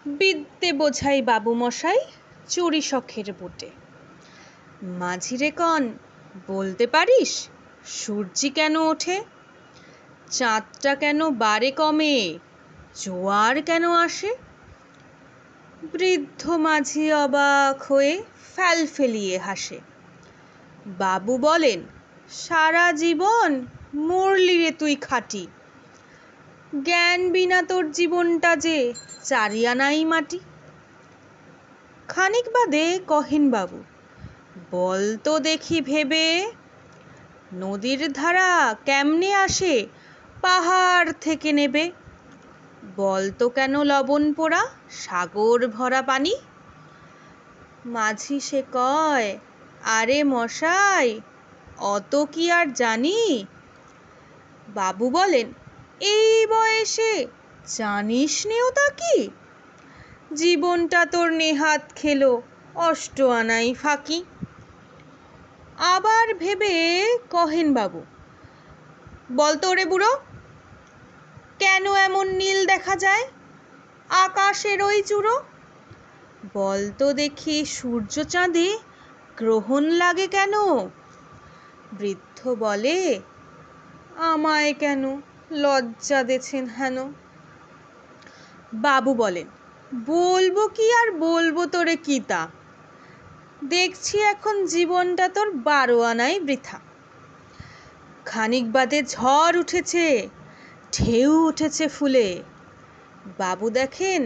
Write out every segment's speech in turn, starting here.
বিদ্যে বোঝাই বাবু মশাই চুরি শখের বটে। মাঝিরে কন বলতে পারিস সূর্যি কেন ওঠে, চাঁদটা কেন বারে কমে, জোয়ার কেন আসে? বৃদ্ধ মাঝি অবাক হয়ে ফ্যাল ফেলিয়ে হাসে। বাবু বলেন, সারা জীবন মরলি রে তুই খাঁটি, জ্ঞান বিনা তোর জীবনটা যে চারিয়ানাই মাটি। খানিক বাদে কহেন বাবু, বল তো দেখি ভেবে, নদীর ধারা কেমনে আসে পাহাড় থেকে নেবে? বল তো কেন লবণ পোড়া সাগর ভরা পানি? মাঝি সে কয়, আরে মশাই অত কি আর জানি। বাবু বলেন, এই বয়সে জানিস নেও তা কি? জীবনটা তোর নেহাত খেলো অষ্ট আনাই ফাঁকি। আবার ভেবে কহেন বাবু, বলতো রে বুড়ো, কেন এমন নীল দেখা যায় আকাশের ওই চূড়ো? বলতো দেখি সূর্য চাঁদে গ্রহণ লাগে কেন? বৃদ্ধ বলে, আমায় কেন লজ্জা দেছেন হেন? বাবু বলেন, বলবো কি আর বলবো তোরে কি তা, দেখছি এখন জীবনটা তোর 12 আনাই বৃথা। খানিক বাদে ঝড় উঠেছে, ঢেউ উঠেছে ফুলে। বাবু দেখেন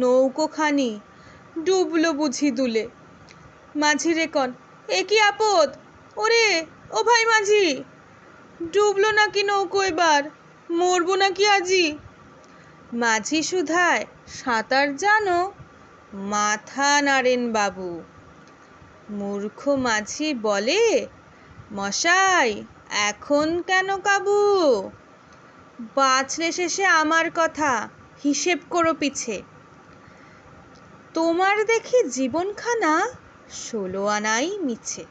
নৌকোখানি ডুবলো বুঝি দুলে। মাঝি রে কন, এ কি আপদ, ওরে ও ভাই মাঝি, ডুবলো নাকি নৌকো এবার, মরবো নাকি আজি? মাঝি শুধায়, সাঁতার জানো? মাথা নাড়েন বাবু। মূর্খ মাঝি বলে, মশাই এখন কেন কাবু? বাঁচলে শেষে আমার কথা হিসেব করো পিছে। তোমার দেখি জীবনখানা 16 আনাই মিছে।